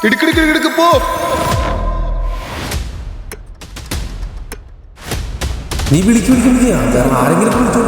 ഇടുക്കിടുക്കിടുക്ക് പോ. നീ വിളിക്കുക ആരെങ്കിലും വിളിച്ചോ.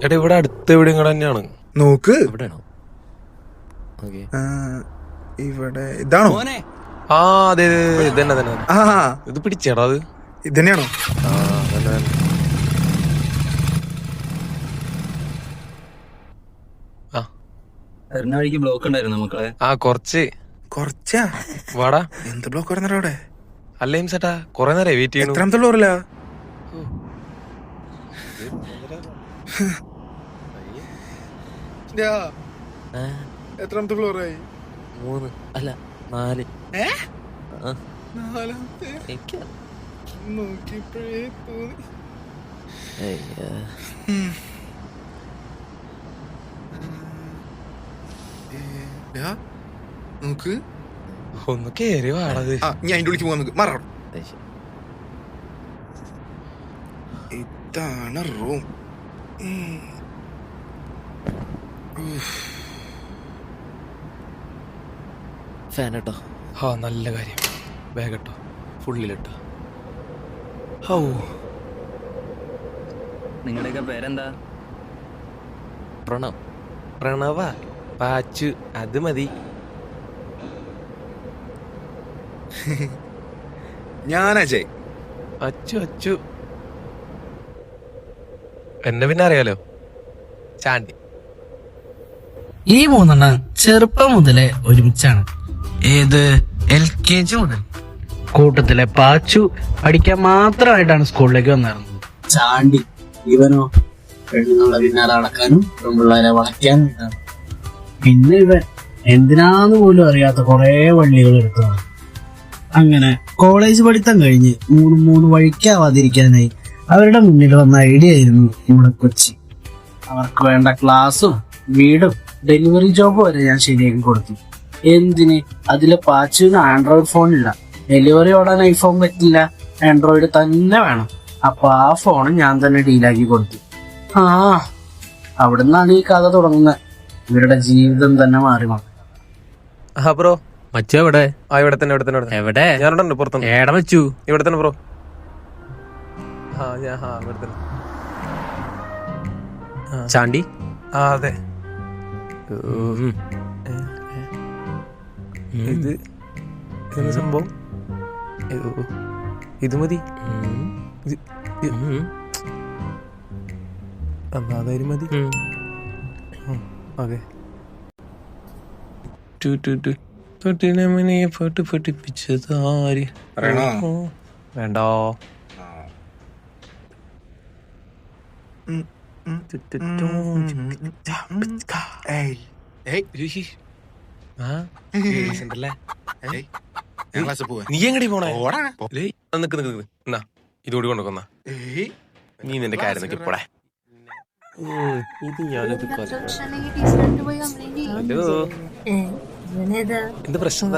എടാ ഇവിടെ അടുത്ത് എവിടെയും കൂടെ തന്നെയാണ്. നോക്ക് ഇവിടെയാണോ? ഇവിടെ ഇതാണോ? ആ അതെ ഇതന്നെ തന്നെ. ആ ഇത് പിടിച്ചേടാ അത് ഇതന്നെയാണോ? ആ തന്നെ. വഴിക്ക് ബ്ലോക്ക് ഉണ്ടായിരുന്നു മക്കളെ. ആ കൊറച്ചാ വാടാ. എന്ത് ബ്ലോക്ക് പറഞ്ഞോ അവിടെ? അല്ല ചേട്ടാ കൊറേ നേരം വെയിറ്റ് ചെയ്യണു. എത്രാമത്തെ ഫ്ലോറിലാ? എത്രാമത്തെ ഫ്ലോറായി? 3 അല്ല 4. നാലാമത്തെ നോക്കിയപ്പോഴേ തോന്നി. നോക്ക് ഒന്ന് കേറി വാടത്. ഞാൻ അതിന്റെ വിളിക്ക് പോകാൻ നോക്ക്. മാറാം. ഇതാണ് റൂം. ഫാൻ കേട്ടോ. ആ നല്ല കാര്യം. ബാഗട്ടോ ഫുള്ളിലിട്ടോ. ഓ നിങ്ങളുടെയൊക്കെ പേരെന്താ? പ്രണവ പാച്ചു. അത് മതി. ഞാൻ അജയ്. അച്ചു എന്നെ പിന്നെ അറിയാലോ, ചാണ്ടി. ഈ 3 ചെറുപ്പം മുതലേ ഒരുമിച്ചാണ്. ഏത് LKG മുതൽ. കൂട്ടത്തിലെ പാച്ചു പഠിക്കാൻ മാത്രമായിട്ടാണ് സ്കൂളിലേക്ക് വന്നിരുന്നത്. ചാണ്ടി ഇവനോ പെണ്ണുങ്ങളെ പിന്നാലെ നടക്കാനും പെൺപിള്ളേരെ വളയ്ക്കാനും ഇട്ടാണ്. പിന്നെ ഇവൻ എന്തിനാന്ന് പോലും അറിയാത്ത കുറെ വള്ളികൾ എടുത്തതാണ്. അങ്ങനെ കോളേജ് പഠിത്തം കഴിഞ്ഞ് 3 വഴിക്കാവാതിരിക്കാനായി അവരുടെ മുന്നിൽ വന്ന ഐഡിയ ആയിരുന്നു ഇവിടെ കൊച്ചി. അവർക്ക് വേണ്ട ക്ലാസ്സും വീടും ഡെലിവറി ജോബ് വരെ ഞാൻ ശരിയാക്കി കൊടുത്തു. എന്തിന്? അതിലെ പാച്ചുവിന് ആൻഡ്രോയിഡ് ഫോണില്ല, ഡെലിവറി ഓടാൻ ഐഫോൺ പറ്റില്ല, ആൻഡ്രോയിഡ് തന്നെ വേണം. അപ്പൊ ആ ഫോൺ ഞാൻ തന്നെ ഡീലാക്കി കൊടുത്തു. അവിടുന്നാണ് ഈ കഥ തുടങ്ങുന്നത്. ഇവരുടെ ജീവിതം തന്നെ മാറി മാറി. ആ ബ്രോ മച്ചു എവിടെ? ആ ഇവിടെ തന്നെ എവിടെ? ഞാനുണ്ട് പുറത്തുണ്ട്. ഏടെ വെച്ചു? ഇവിടെ തന്നെ ബ്രോ. ഇവിടെ തന്നെ. ചാണ്ടി. ആ അതെ. ഇത് എന്ത് സംഭവം? ഇത് മതി. അതായാലും മതി. അതെ. പാട്ട് പഠിപ്പിച്ചതാര്? വേണ്ടോ? നീ എങ്ങടി പോണേ? എന്നാ ഇതോടി കൊണ്ടുവന്ന നീ നിന്റെ കാര്യം നോക്കി പോടാ. ഇത് ഞാനത് ഹലോ, എന്ത് പ്രശ്നം?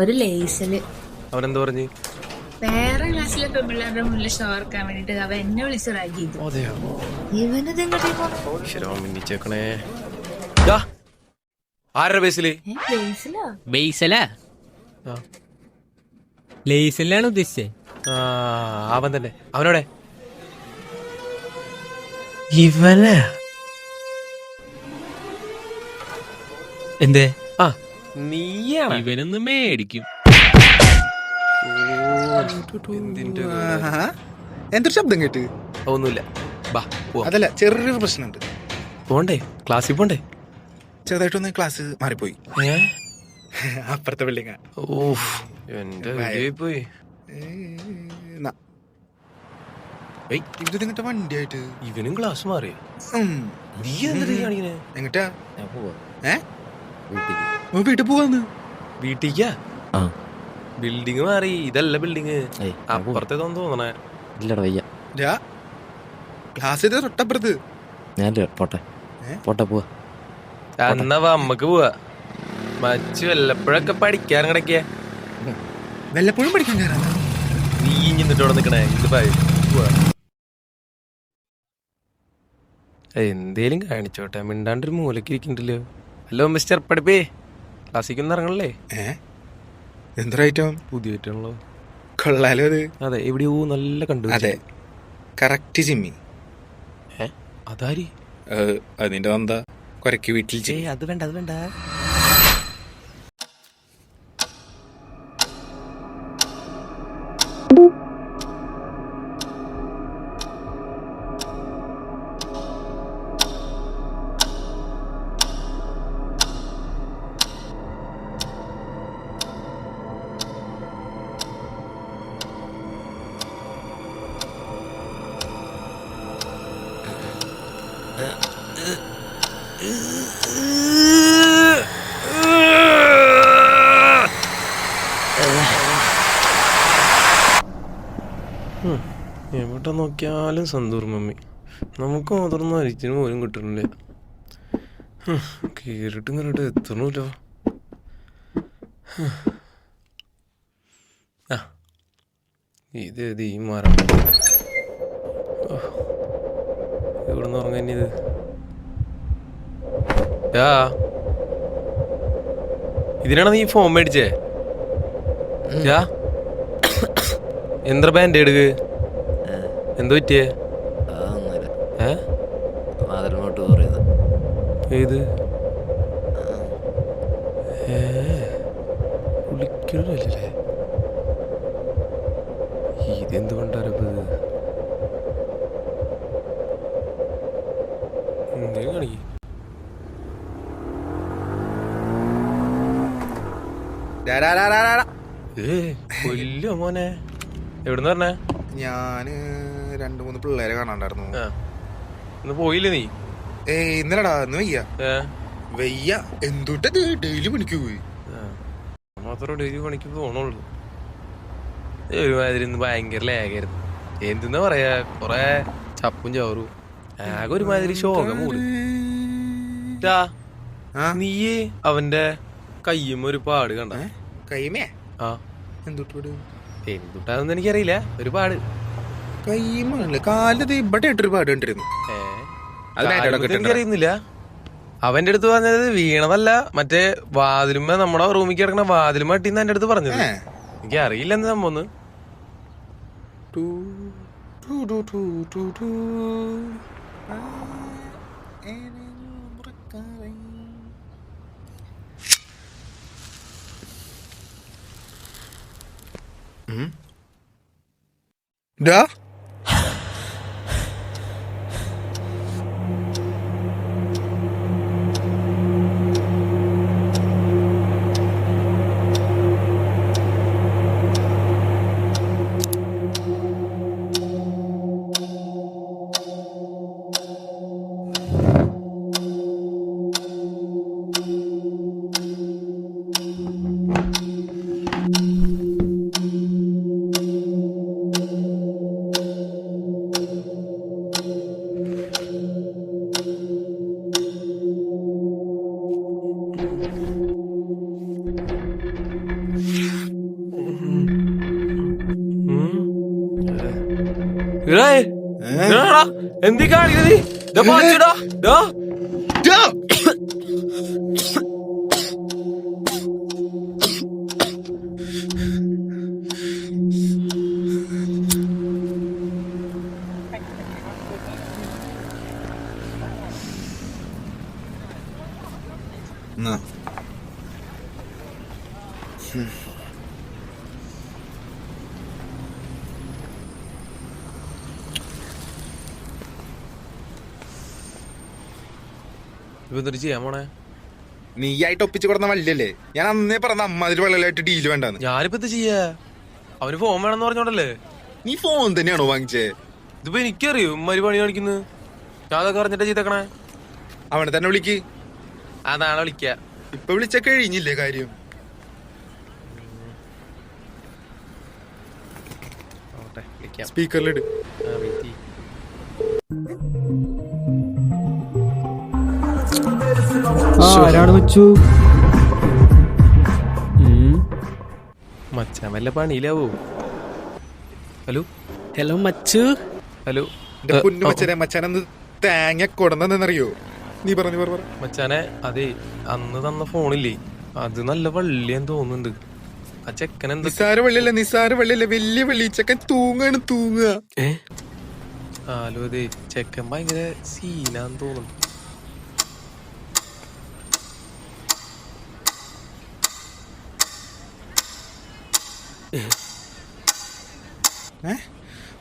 ഒരു ലേസില് അവനെന്ത് പറഞ്ഞു? വേറെ ക്ലാസ്സിലെ പെൺപിള്ളേരുടെ മുന്നിൽ ഷോ ഇറക്കാൻ വേണ്ടിട്ട് അവ എന്നെ വിളിച്ച് റാഗ് ചെയ്തു. ആരുടെ ബേസില്? ലേസിലാണ് ഉദ്ദേശിച്ചേ. അവൻ തന്നെ. അവനോടെ ഇവനെ എന്തേ? നീയാണ്. ഇവനൊന്ന് മേടിക്കും. എന്തിന്റെ ആഹാ. എന്തൊരു ശബ്ദം കേട്ട്? ഒന്നുമില്ല. ബാ പോവാം. അതല്ല, ചെറിയൊരു പ്രശ്നമുണ്ട്. പോണ്ടേ? ക്ലാസ്സിൽ പോണ്ടേ? ചെറുതായിട്ടൊന്ന് ക്ലാസ് മാറിപ്പോയി. ഏ? അപ്പുറത്തെ ബിൽഡിങ്ങാ. ഓഫ്, എന്റെ വീഡിയോ പോയി. ഏയ്, ഇത് നിങ്ങട്ട വണ്ടിയായിട്ട് ഇവനും ക്ലാസ് മാറിയ. ഉം. നീ എന്തിനാ കാണിക്കണേ? എങ്ങട്ടാ? ഞാൻ പോവാ ഏ? വീട്ടിൽ. ഓ, വീട്ടിൽ പോവാന്ന്. വീട്ടിക്കാ? ആ ബിൽഡിങ് മാറി. ഇതല്ല ബിൽഡിങ്, ഏയ് ഞാൻ പോവാ. അപ്പുറത്തേതാന്ന് തോന്നണേ. ഇല്ലടാ വയ്യ. രാ, ക്ലാസ്സിന്റെ തൊട്ടപ്പുറത്ത്. ഞാൻ പോട്ടെ ഏ? പോട്ടെ പോവാ. എന്നാ വാ, അമ്മക്ക് പോവാ. മച്ചു വല്ലപ്പോഴൊക്കെ പഠിക്കാൻ കിടക്കിയ. വല്ലപ്പോഴും പഠിക്കാൻ കയറാ. നീ ഇഞ്ഞിട്ട് ഇവിടെ നിക്കണേ. ഇത് പോവാ. എന്തേലും കാണിച്ചോട്ടെ, മിണ്ടാണ്ടൊരു മൂലക്ക് ഇരിക്കണ്ടല്ലോ. Hello mister പഠിപ്പേ, ക്ലാസ്സിക്കൊന്നും ഇറങ്ങണല്ലേ? എന്തൊരൈറ്റം? പുതിയ ഐറ്റാണല്ലോ. കൊള്ളാലോ അത്. അതെ, എവിടെയോ നല്ല കണ്ടു. അതെ, കറക്റ്റ് ജിമ്മി. അതാരി? അതിന്റെ എന്താ കൊരക്ക് വീട്ടിൽ ജിമ്മി. അത് വേണ്ട, അത് വേണ്ട. എവിടെ നോക്കിയാലും സന്തൂർ മമ്മി. നമുക്ക് മാത്രം അരിച്ചിന് പോലും കിട്ടണില്ല. കേറിട്ട് ഇങ്ങോട്ട് എത്തണല്ലോ. ആ, ഇത് ഈ മരം ഇവിടെ നിന്ന് ഉറങ്ങാൻ. ഇത് ഇതിനാണ് നീ ഫോം മേടിച്ചേ? എന്താ ബാൻഡ് എടുക്ക്? എന്തോ പറ്റിയേ? ഏത് കുളിക്കണല്ലേ? ഇതെന്തുകൊണ്ടത്? എന്തേലും കാണിക്ക്. കൊല്ലോ മോനെ. എവിടുന്ന് പറഞ്ഞേ? ഞാന് 2-3 പിള്ളേരെ കാണാണ്ടായിരുന്നു. ഇന്ന് പോയില്ലേ നീ? ഇന്നലടാ, ഇന്ന് വയ്യ. വയ്യ എന്തുട്ട ഡെയിലി പണിക്ക് പോയി. മാത്രം ഡെയിലി പണിക്ക് പോണുള്ളൂ. ഒരുമാതിരി ഇന്ന് ഭയങ്കര ലാഗായിരുന്നു. എന്തെന്നാ പറയാ, കൊറേ ചപ്പും ചവറും. ആകെ ഒരുമാതിരി ശോകം മൂടി. നീയേ അവന്റെ കയ്യും ഒരു പാട് കണ്ട? കൈമേ? ആ, എന്തുട്ടോട്? എന്തുട്ടാന്ന് എനിക്കറിയില്ല, ഒരു പാട്. കൈമല്ലേ, കാലത്ത് ഇവിടെ ഇട്ടൊരു പാട് കണ്ടിരുന്നു. എനിക്കറിയുന്നില്ല. അവന്റെ അടുത്ത് പറഞ്ഞത് വീണതല്ല, മറ്റേ വാതിലുമ്മ, നമ്മുടെ റൂമിൽ കിടക്കണ വാതിലുമ്മ അട്ടിന്ന് എന്റെ അടുത്ത് പറഞ്ഞത്. എനിക്ക് അറിയില്ല എന്ത് സംഭവം. എന്തി കാണിക്കുന്നത്? ഇപ്പൊ എന്നിട്ട് ചെയ്യാൻ പോണേ? നീ ആയിട്ട് ഒപ്പിച്ച് കൊടുന്ന വള്ളിയല്ലേ? ഞാൻ അന്നേ പറഞ്ഞ അമ്മാതിരി വെള്ളമായിട്ട് ഡീല് വേണ്ടെന്ന്. ഞാനിപ്പോ എന്ത് ചെയ്യാ? അവന് ഫോൺ വേണമെന്ന് പറഞ്ഞോണ്ടല്ലേ? നീ ഫോൺ തന്നെയാണോ വാങ്ങിച്ചേ? ഇതിപ്പോ എനിക്കറിയോ ഇമ്മാരി പണി കാണിക്കുന്നത്? ഞാൻ അതൊക്കെ അറിഞ്ഞിട്ടാ ചെയ്തേക്കണേ. അവനെ തന്നെ വിളിക്ക്. ആ നാളെ വിളിക്ക. ഇപ്പൊ വിളിച്ച കഴിഞ്ഞില്ലേ കാര്യം? സ്പീക്കറിലിട്. മച്ചാൻ വല്ല പണിയിലാവോ? ഹലോ ഹലോ മച്ചു. ഹലോ എന്റെ പൊന്നു മച്ചാനെ, മച്ചാനെന്ന് തേങ്ങ കൊടുന്നറിയോ? നീ പറഞ്ഞു പറ. മച്ചാനെ, അതെ അന്ന് തന്ന ഫോണില്ലേ, അത് നല്ല വള്ളിയെന്ന് തോന്നുന്നുണ്ട്. ആ ചെക്കൻ എന്താ? നിസാര വള്ളിയല്ല, വലിയ വള്ളി. ചെക്കൻ തൂങ്ങുക. ഹലോ, അതെ ചെക്കൻ ഭയങ്കര സീനാന്ന് തോന്നുന്നു.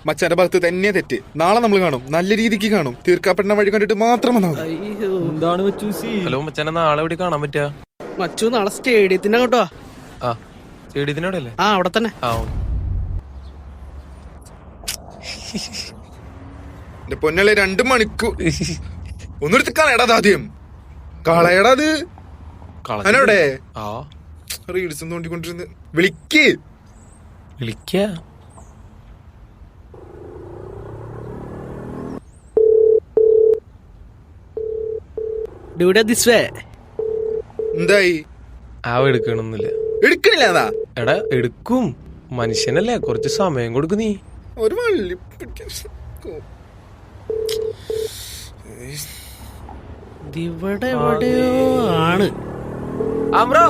മച്ചാന്റെ ഭാഗത്ത് തന്നെയാ തെറ്റ്. നാളെ നമ്മൾ കാണും, നല്ല രീതിക്ക് കാണും. തീർക്കാപ്പെടുന്ന വഴി കണ്ടിട്ട് മാത്രം വന്നാൽ. ഹലോ മച്ചാനെ, നാളെ എവിടെ കാണാൻ പറ്റാ? മച്ചു നാളെ സ്റ്റേഡിയത്തിന്റെ കേട്ടോ. ആ സ്റ്റേഡിയത്തിനോടെ അല്ലേ? ആ അവിടെ തന്നെ. ആ എന്റെ പൊന്നല്ലേ, 2 മണിക്കൂർ ഒന്നെടുത്ത് കളയടാ. ആദ്യം കളയടാ. അത് അവനവിടെ ആ റീൽസ് തോണ്ടിക്കൊണ്ടിരുന്ന് വിളിക്ക്. വിളിക്ക. എന്തായി? എടുക്കണമെന്നില്ല. എടുക്കണില്ല. എടാ എടുക്കും, മനുഷ്യനല്ലേ, കുറച്ച് സമയം കൊടുക്കും. നീ ഒരു വള്ളി ഇവിടെ എവിടെയോ ആണ്. ആമ്രോ,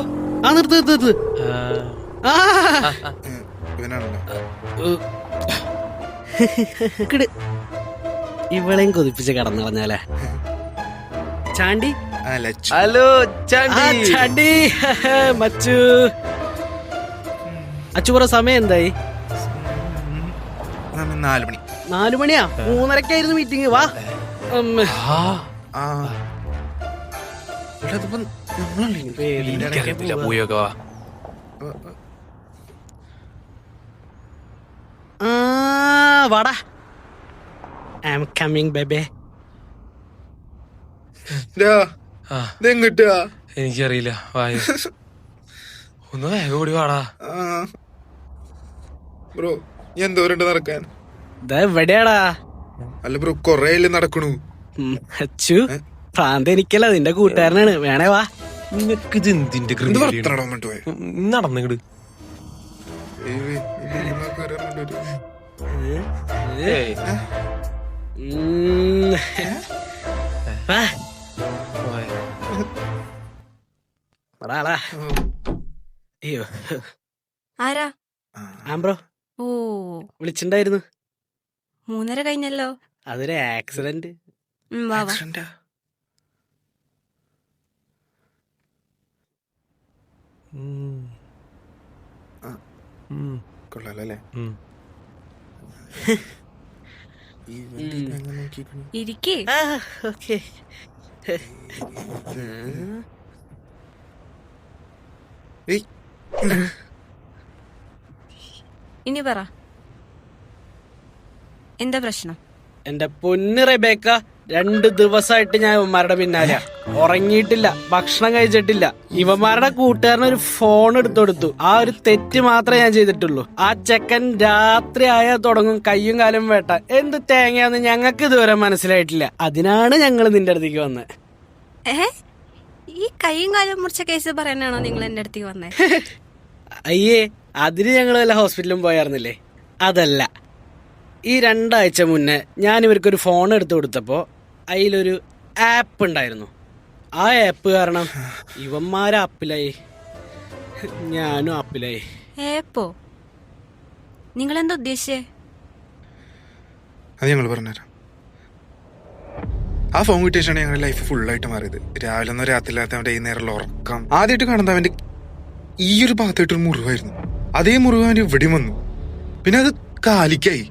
ആ നിർത്ത്. ഇവളെയും കൊതിപ്പിച്ച് കടന്നു കളഞ്ഞാലേ. ചാണ്ടി. ഹലോ ചാണ്ടി. മച്ചു അച്ചു പറ സമയം എന്തായി? 4 മണി. 4 മണിയാ? 3:30 മീറ്റിംഗ്. വാ. പോയൊക്കെ വാ. വാടാ. I am coming baby. ഇതെങ്ങിട്ടാ? എനിക്കറിയില്ല. വായ ഒന്ന് വേഗം ഓടി വാടാ. ബ്രോ നീ എന്തോരണ്ട് നടക്കാൻ? എവിടെയാടാ? അല്ല ബ്രോ, കൊറേ നടക്കണു. അച്ചു പ്രാന്ത എനിക്കല്ല, നിന്റെ കൂട്ടുകാരനാണ്. വേണേ വാ. നിനക്ക് ഇത് എന്തിന്റെ നടന്നിങ്ങട്? അയ്യോ ആരാ? ആംബ്രോ. ഓ വിളിച്ചിണ്ടായിരുന്നു. 3:30 കഴിഞ്ഞല്ലോ. അതൊരു ആക്സിഡന്റ്. വാ. കൊള്ളാലേ? ഇരിക്കേ. ഓക്കെ. ഇനി പറ, എന്താ പ്രശ്നം? എന്റെ പൊന്ന് റെബേക്ക, 2 ദിവസമായിട്ട് ഞാൻ ഇവന്മാരുടെ പിന്നാലെ. ഉറങ്ങിയിട്ടില്ല, ഭക്ഷണം കഴിച്ചിട്ടില്ല. ഇവന്മാരുടെ കൂട്ടുകാരനൊരു ഫോൺ എടുത്തു കൊടുത്തു. ആ ഒരു തെറ്റ് മാത്രമേ ഞാൻ ചെയ്തിട്ടുള്ളൂ. ആ ചെക്കൻ രാത്രി ആയാൽ തുടങ്ങും കയ്യും കാലും വേട്ട. എന്ത് തേങ്ങയാന്ന് ഞങ്ങൾക്ക് ഇതുവരെ മനസ്സിലായിട്ടില്ല. അതിനാണ് ഞങ്ങൾ നിന്റെ അടുത്തേക്ക് വന്നത്. ഈ കൈയും കാലും മുറിച്ച കേസ് പറയാനാണോ നിങ്ങൾ എന്റെ അടുത്തേക്ക് വന്നേ? അയ്യേ, അതിന് ഞങ്ങൾ വല്ല ഹോസ്പിറ്റലും പോയായിരുന്നില്ലേ? അതല്ല, ഈ 2 ആഴ്ച മുന്നേ ഞാൻ ഇവർക്കൊരു ഫോൺ എടുത്തു കൊടുത്തപ്പോൾ അതിലൊരു ആപ്പ് ഉണ്ടായിരുന്നു. ആ ആപ്പ് കാരണം ഇവന്മാരെ ആപ്പിലായി, ഞാനും ആപ്പിലായി. ഏപ്പോ? നിങ്ങളെന്താ ഉദ്ദേശിച്ചേ? അത് ഞങ്ങൾ പറഞ്ഞുതരാം. ആ ഫോൺ കിട്ടിയാണ് ഞങ്ങളുടെ ലൈഫ് ഫുള്ളായിട്ട് മാറിയത്. രാവിലെ ഒന്നും രാത്രിയില്ലാത്ത അവൻ്റെ ഈ നേരമുള്ള ഉറക്കം. ആദ്യമായിട്ട് കാണുന്നത് അവൻ്റെ ഈ ഒരു ഭാഗത്തായിട്ടൊരു മുറിവായിരുന്നു. അതേ മുറിവ് അവൻ്റെ ഇവിടെയും വന്നു. പിന്നെ അത് കാലിക്കായി.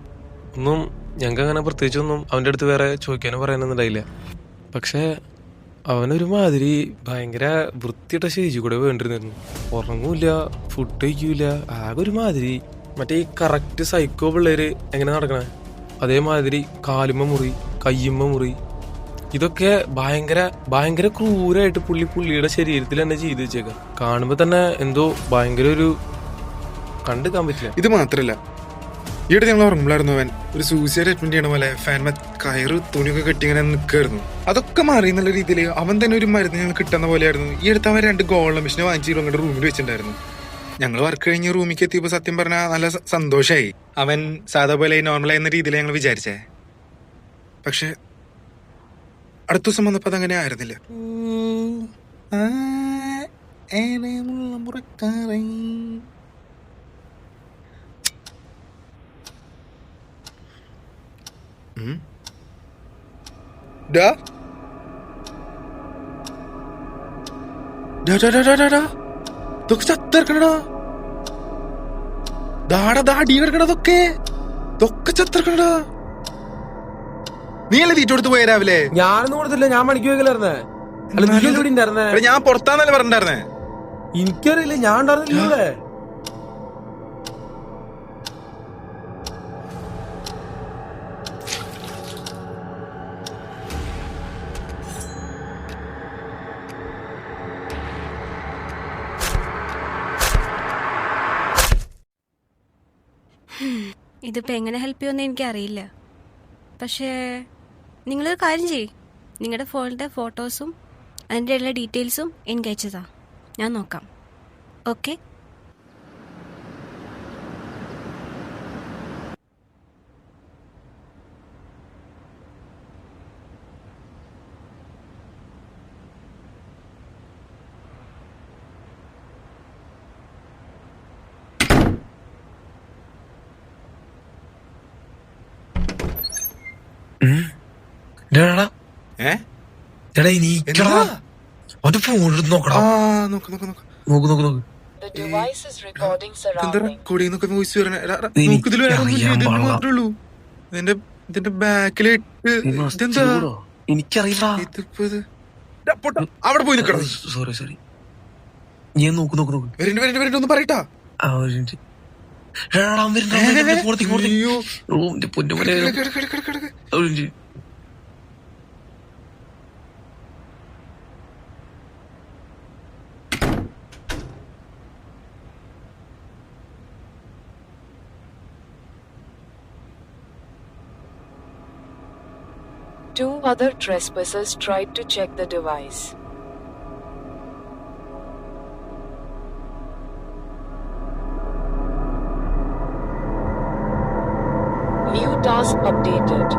ഒന്നും ഞങ്ങൾക്ക് അങ്ങനെ പ്രത്യേകിച്ചൊന്നും അവൻ്റെ അടുത്ത് വേറെ ചോദിക്കാനോ പറയാനൊന്നും ഉണ്ടായില്ല. പക്ഷേ അവനൊരു മാതിരി ഭയങ്കര വൃത്തിയിട്ട സ്റ്റേജിൽ കൂടെ വേണ്ടിരുന്നു. ഉറങ്ങൂല, ഫുഡ് കഴിക്കൂല, ആകെ ഒരു മാതിരി മറ്റേ ഈ കറക്റ്റ് സൈക്കോ പിള്ളേര് എങ്ങനെ നടക്കണേ അതേമാതിരി കാലുമ്മ മുറി, കയ്യുമ്മ മുറി. ഇതൊക്കെ ഭയങ്കര ഭയങ്കര ക്രൂരായിട്ട് പുള്ളിയുടെ ശരീരത്തിൽ തന്നെ ചെയ്തു വെച്ചേക്കാം. കാണുമ്പോ തന്നെ എന്തോ ഭയങ്കര ഒരു കണ്ടുക്കാൻ പറ്റില്ല. ഇത് മാത്രല്ല, ഈയിടെ ഞങ്ങൾ ഉറങ്ങുമ്പോഴായിരുന്നു അവൻ ഒരു സൂസൈഡ് അറ്റൻഡ് ചെയ്യണ പോലെ ഫാൻമ കയറ് തുണിയൊക്കെ കെട്ടി ഇങ്ങനെ നിൽക്കായിരുന്നു. അതൊക്കെ മാറി എന്നുള്ള രീതിയിൽ അവൻ തന്നെ ഒരു മരുന്ന് ഞങ്ങൾ കിട്ടുന്ന പോലെയായിരുന്നു. ഈ അടുത്ത് അവൻ 2 ഗോൾഡ് മെഷീനെ വാങ്ങിച്ചു അങ്ങോട്ട് റൂമിൽ വെച്ചിട്ടുണ്ടായിരുന്നു. ഞങ്ങൾ വർക്ക് കഴിഞ്ഞ് റൂമിലേക്ക് എത്തിയപ്പോൾ സത്യം പറഞ്ഞാൽ നല്ല സന്തോഷമായി. അവൻ സാധാ പോലെ നോർമലായി എന്ന രീതിയിൽ ഞങ്ങൾ വിചാരിച്ചേ. പക്ഷെ അടുത്ത ദിവസം വന്നപ്പോൾ അതങ്ങനെ ആയിരുന്നില്ല. ചത്തിറക്കണടാ, അടി കിടക്കണതൊക്കെ ചത്തിറക്കണടാ. നീ അല്ലേ തീറ്റ കൊടുത്ത് പോയ രാവിലെ? ഞാനൊന്നും കൊടുത്തില്ല, ഞാൻ പണിക്ക് പോയില്ലായിരുന്നേ. അല്ല നീ ഇവിടെ ഉണ്ടായിരുന്നേ? ഞാൻ പുറത്താന്നല്ലേ പറഞ്ഞിട്ടുണ്ടായിരുന്നേ. എനിക്കറിയില്ല, ഞാൻ ഉണ്ടായിരുന്നില്ലേ. ഇതിപ്പോ എങ്ങനെ ഹെൽപ്പ് ചെയ്യുമെന്ന് എനിക്കറിയില്ല. പക്ഷേ നിങ്ങളൊരു കാര്യം ചെയ്യ്, നിങ്ങളുടെ ഫോണിൻ്റെ ഫോട്ടോസും അതിൻ്റെ എല്ലാ ഡീറ്റെയിൽസും എനിക്ക് അയച്ചതാ, ഞാൻ നോക്കാം. ഓക്കെ? അവന്റെ ഫോൺ എടുത്ത് നോക്കടാ. നോക്ക് നോക്ക് നോക്ക് നോക്ക്. ഇതിന്റെ ബാക്കില് എനിക്കറിയില്ല. അവിടെ പോയി നിക്കണം. സോറി ഞാൻ നോക്ക് നോക്ക് നോക്ക്. വരണ്ട ഒന്ന് പറയട്ടാ. Two other trespassers tried to check the device. New task updated.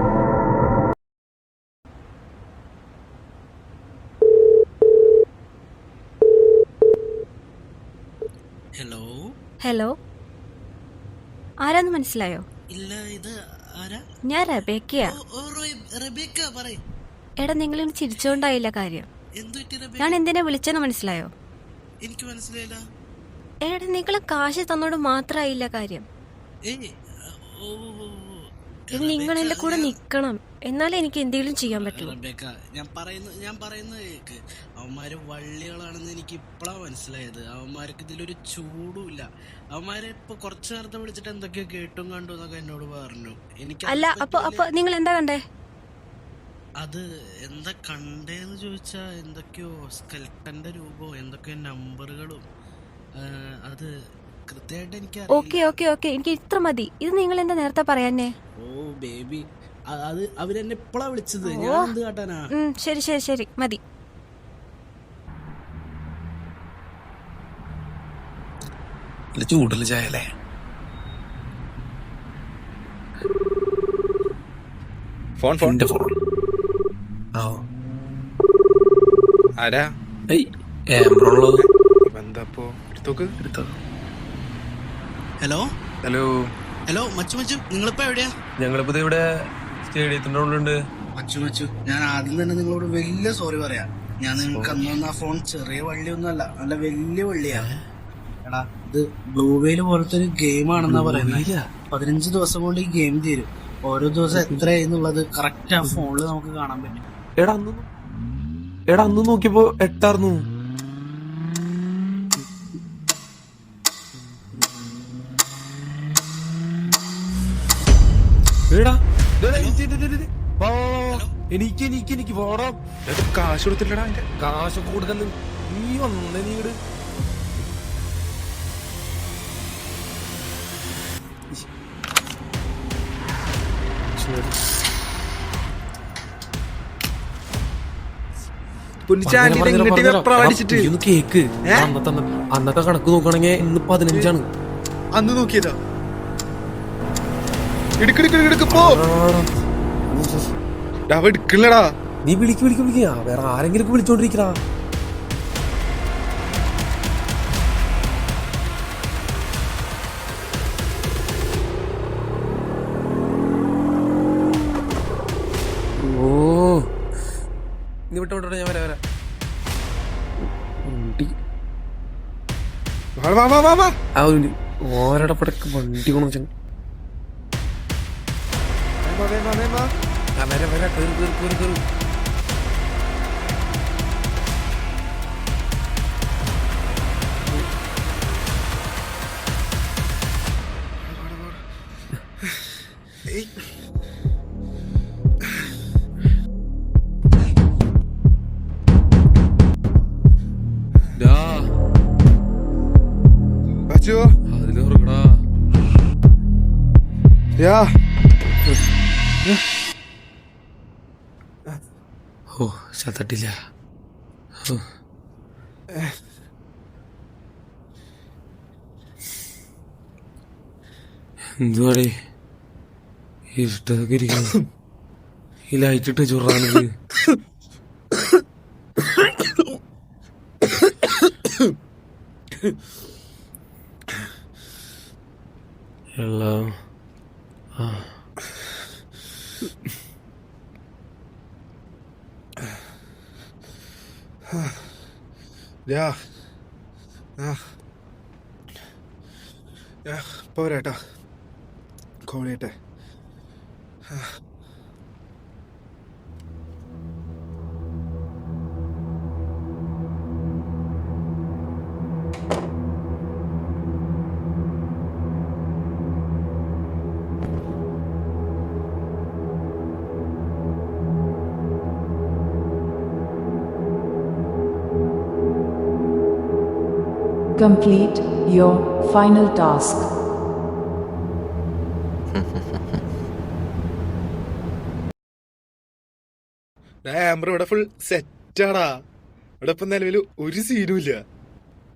Hello, ആരാന്ന് മനസ്സിലായോ? ഇല്ല, ഇത് ആരാ? ഞാൻ റബേക്കയാ. പറയ്. എടാ, നിങ്ങളിന്ന് ചിരിച്ചോണ്ടായില്ല കാര്യം. ഞാൻ എന്തിനാ വിളിച്ചെന്ന് മനസ്സിലായോ? എനിക്ക് മനസ്സിലായില്ല. എടാ, നിങ്ങള് കാശ് തന്നോട് മാത്രമായില്ല കാര്യം. ഇനി നിങ്ങൾ എന്റെ കൂടെ നിക്കണം, എന്നാലേ എനിക്ക് എന്തെങ്കിലും ചെയ്യാൻ പറ്റും. ഞാൻ പറയുന്നത് കേക്ക്. അവന്മാര് വള്ളികളാണെന്ന് എനിക്ക് ഇപ്പഴാ മനസ്സിലായത്. അവന്മാർക്ക് ഇതിലൊരു ചൂടുമില്ല. അവന്മാരെ ഇപ്പൊ കുറച്ചു നേരത്തെ വിളിച്ചിട്ട് എന്തൊക്കെയോ കേട്ടും കണ്ടു എന്നൊക്കെ എന്നോട് പറഞ്ഞു. എനിക്ക് അല്ല, അപ്പൊ നിങ്ങൾ എന്താ കണ്ടേ? അത് എന്താ കണ്ടേന്ന് ചോദിച്ചാ എന്തൊക്കെയോ സ്കെൽട്ടന്റെ രൂപോ എന്തൊക്കെയോ നമ്പറുകളും. അത് കൃത്യമായിട്ട് എനിക്ക് ഓക്കെ എനിക്ക് ഇത്ര മതി. ഇത് നിങ്ങൾ എന്താ നേരത്തെ പറയാനേ? ഓ ബേബി, അത് അവരെന്നെ ഇപ്പളാ വിളിച്ചത്. ഞാൻ എന്ത് കാട്ടാനാ? ശരി മതി. ചൂടല് ചായല്ലേ? ഫോൺ ആരാ? എന്താപ്പോ എടുത്തോക്ക്. ഹലോ ഹലോ ഹലോ മച്ചു നിങ്ങളിപ്പോ എവിടെയാ? ഞങ്ങളിപ്പോ ഇവിടെ സ്റ്റേഡിയത്തിന്റെ ഉള്ളുണ്ട്. മച്ചു ഞാൻ ആദ്യം തന്നെ നിങ്ങളോട് വലിയ സോറി പറയാം. ഞാൻ നിങ്ങൾക്ക് അന്ന് ആ ഫോൺ ചെറിയ വള്ളിയൊന്നും അല്ല, നല്ല വലിയ വള്ളിയാ. എടാ, ഇത് ബ്ലൂ വെയിൽ പോലത്തെ ഒരു ഗെയിം ആണെന്നാ പറയുന്നത്. 15 ദിവസം കൊണ്ട് ഈ ഗെയിം തീരും. ഓരോ ദിവസം എത്രയാന്നുള്ളത് കറക്റ്റ് ആ ഫോണില് നമുക്ക് കാണാൻ പറ്റും. എടാ, എടാ അന്ന് നോക്കിയപ്പോ 8 എടാ എനിക്ക് പോടാ. കാശ് കൊടുത്തില്ലടാ അതിന്റെ. കാശൊക്കെ കൊടുക്കാൻ നീ വന്നേ നീട്. കേക്ക് അന്നത്തെ കണക്ക് നോക്കുകയാണെങ്കിൽ ഇന്ന് 15 അന്ന് നോക്കിയതാ. എടുക്ക് പോ. എടുക്കില്ലടാ. നീ വിളിക്കുക വേറെ ആരെങ്കിലും വിളിച്ചോണ്ടിരിക്കടാ. ഓ നീ വിട്ടോ ഞാൻ വരാം. ഓരടപ്പടക്ക് വണ്ടി കൊണ്ടു വരാ കേറി. അതിലോടാ ഓ ചത്തട്ടില്ല. എന്തുവാടേ ഇഷ്ടതൊക്കെ ഇരിക്കുന്നു. ഈ ലൈറ്റിട്ട് ചുറാണത്. എല്ലാം പോരാട്ടാ. കോളേട്ടെ. Complete your final task. Amber ഇവിടെ ഫുൾ സെറ്റാടാ. ഇവിടെ ഇപ്പൊ നിലവിൽ ഒരു സീനും ഇല്ല.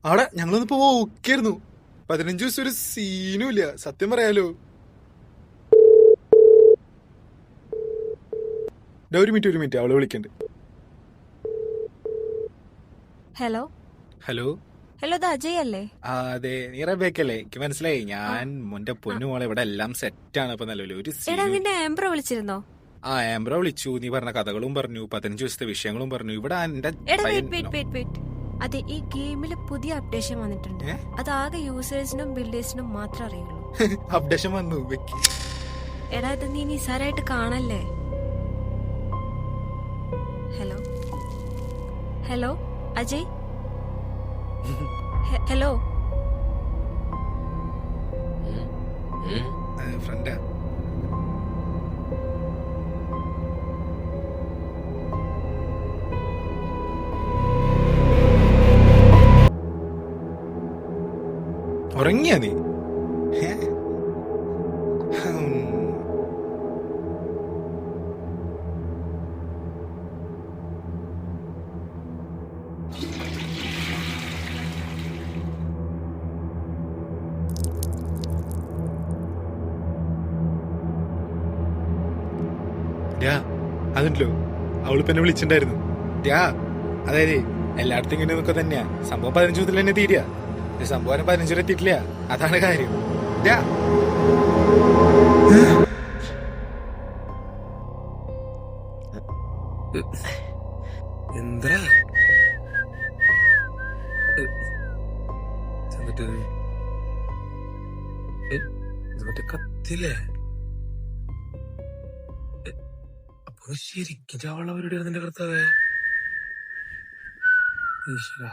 അവിടെ ഞങ്ങളൊന്നിപ്പോ ഓക്കെയായിരുന്നു. 15 ദിവസം ഒരു സീനും ഇല്ല. സത്യം പറയാലോ. ഒരു മിനിറ്റ് അവളെ വിളിക്കണ്ട്. ഹലോ ഹലോ ഇത് അജയ് അല്ലേ? അതെ, നീ റബേക്കല്ലേ? എനിക്ക് മനസ്സിലായി. ഞാൻ മോന്റെ പൊന്നു മോളെ ഇവിടെ എല്ലാം സെറ്റാണ് ഇപ്പൊ നിലവിൽ. ഒരു നിന്റെ ആംബ്രോ വിളിച്ചിരുന്നോ? ആംബ്രോ വിളിച്ചു. നീ പറഞ്ഞ കഥകളും പറഞ്ഞു, 15 ദിവസത്തെ വിഷയങ്ങളും പറഞ്ഞു. ഇവിടെ അതെ, ഈ ഗെയിമില് പുതിയ അപ്ഡേഷൻ വന്നിട്ടുണ്ട്. അത് ആകെ യൂസേഴ്സിനും ബിൽഡേഴ്സിനും മാത്രമേ അറിയുള്ളൂ. അപ്ഡേഷൻ വന്നു. എടാ ഇത് നീ നിസാരായിട്ട് കാണല്ലേ. ഹലോ അജയ്. ഹലോ ഫ്രണ്ടാ. ഉറങ്ങിയാ നീ? അതുണ്ടല്ലോ, അവളിപ്പോ എന്നെ വിളിച്ചിട്ടുണ്ടായിരുന്നു. അതായത് എല്ലായിടത്തും ഇങ്ങനെ നോക്കെ തന്നെയാ സംഭവം. 15 ദിവസത്തിൽ തന്നെ തീരുക. സംഭവം 15 വരെ എത്തിയിട്ടില്ല. അതാണ് കാര്യം. എന്താ കത്തില്ലേ? അപ്പൊ ശരിക്കും അവളവരുടെ നിന്റെ കർത്താവേ. ഈശ്വരാ.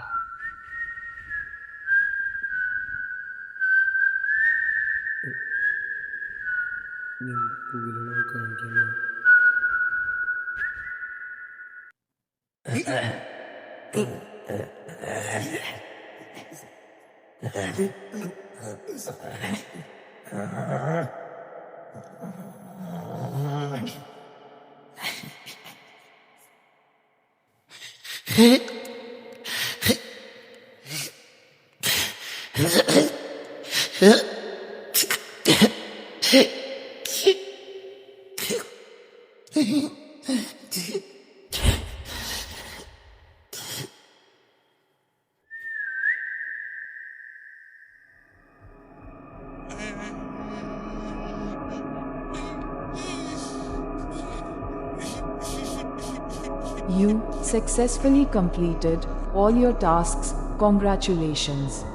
You successfully completed all your tasks. Congratulations.